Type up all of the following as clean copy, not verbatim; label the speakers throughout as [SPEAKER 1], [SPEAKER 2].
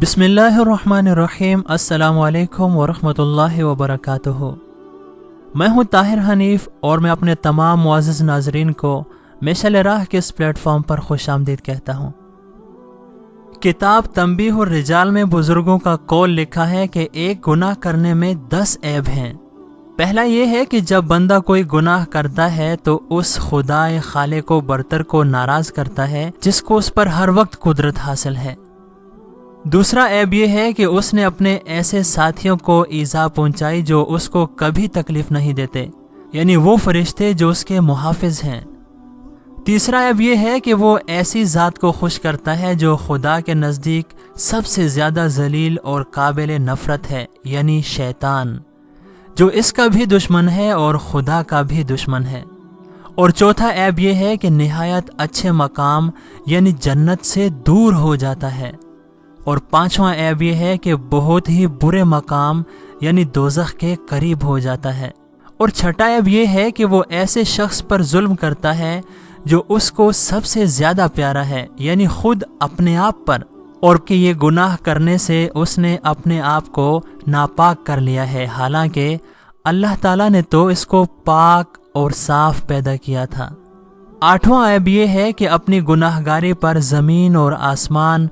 [SPEAKER 1] بسم اللہ الرحمن الرحیم۔ السلام علیکم ورحمۃ اللہ وبرکاتہ۔ میں ہوں طاہر حنیف اور میں اپنے تمام معزز ناظرین کو مشعل راہ کے اس پلیٹ فارم پر خوش آمدید کہتا ہوں۔ کتاب تنبیہ الرجال میں بزرگوں کا قول لکھا ہے کہ ایک گناہ کرنے میں 10 عیب ہیں۔ پہلا یہ ہے کہ جب بندہ کوئی گناہ کرتا ہے تو اس خدائے خالق و برتر کو ناراض کرتا ہے جس کو اس پر ہر وقت قدرت حاصل ہے۔ دوسرا عیب یہ ہے کہ اس نے اپنے ایسے ساتھیوں کو ایذا پہنچائی جو اس کو کبھی تکلیف نہیں دیتے، یعنی وہ فرشتے جو اس کے محافظ ہیں۔ تیسرا عیب یہ ہے کہ وہ ایسی ذات کو خوش کرتا ہے جو خدا کے نزدیک سب سے زیادہ ذلیل اور قابل نفرت ہے، یعنی شیطان، جو اس کا بھی دشمن ہے اور خدا کا بھی دشمن ہے۔ اور چوتھا عیب یہ ہے کہ نہایت اچھے مقام یعنی جنت سے دور ہو جاتا ہے۔ اور پانچواں عیب یہ ہے کہ بہت ہی برے مقام یعنی دوزخ کے قریب ہو جاتا ہے۔ اور چھٹا عیب یہ ہے کہ وہ ایسے شخص پر ظلم کرتا ہے جو اس کو سب سے زیادہ پیارا ہے، یعنی خود اپنے آپ پر، اور کہ یہ گناہ کرنے سے اس نے اپنے آپ کو ناپاک کر لیا ہے، حالانکہ اللہ تعالیٰ نے تو اس کو پاک اور صاف پیدا کیا تھا۔ آٹھواں عیب یہ ہے کہ اپنی گناہ گاری پر زمین اور آسمان،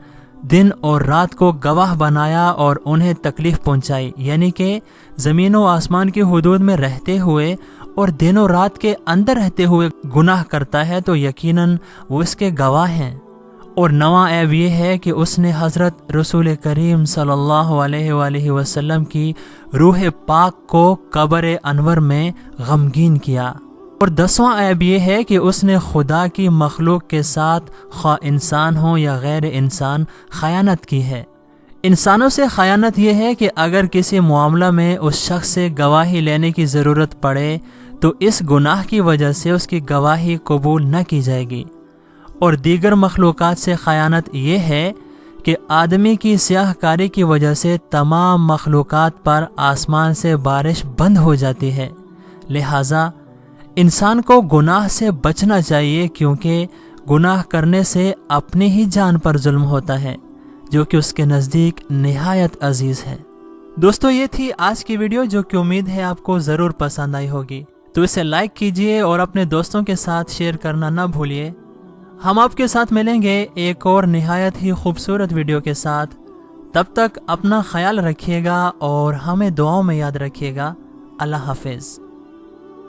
[SPEAKER 1] دن اور رات کو گواہ بنایا اور انہیں تکلیف پہنچائی، یعنی کہ زمین و آسمان کی حدود میں رہتے ہوئے اور دن و رات کے اندر رہتے ہوئے گناہ کرتا ہے تو یقیناً وہ اس کے گواہ ہیں۔ اور نواں عیب یہ ہے کہ اس نے حضرت رسول کریم صلی اللہ علیہ وآلہ وسلم کی روح پاک کو قبر انور میں غمگین کیا۔ اور 10واں عیب یہ ہے کہ اس نے خدا کی مخلوق کے ساتھ، خواہ انسان ہو یا غیر انسان، خیانت کی ہے۔ انسانوں سے خیانت یہ ہے کہ اگر کسی معاملہ میں اس شخص سے گواہی لینے کی ضرورت پڑے تو اس گناہ کی وجہ سے اس کی گواہی قبول نہ کی جائے گی۔ اور دیگر مخلوقات سے خیانت یہ ہے کہ آدمی کی سیاہ کاری کی وجہ سے تمام مخلوقات پر آسمان سے بارش بند ہو جاتی ہے۔ لہٰذا انسان کو گناہ سے بچنا چاہیے، کیونکہ گناہ کرنے سے اپنی ہی جان پر ظلم ہوتا ہے جو کہ اس کے نزدیک نہایت عزیز ہے۔ دوستو، یہ تھی آج کی ویڈیو جو کہ امید ہے آپ کو ضرور پسند آئی ہوگی، تو اسے لائک کیجئے اور اپنے دوستوں کے ساتھ شیئر کرنا نہ بھولیے۔ ہم آپ کے ساتھ ملیں گے ایک اور نہایت ہی خوبصورت ویڈیو کے ساتھ۔ تب تک اپنا خیال رکھیے گا اور ہمیں دعاؤں میں یاد رکھیے گا۔ اللہ حافظ۔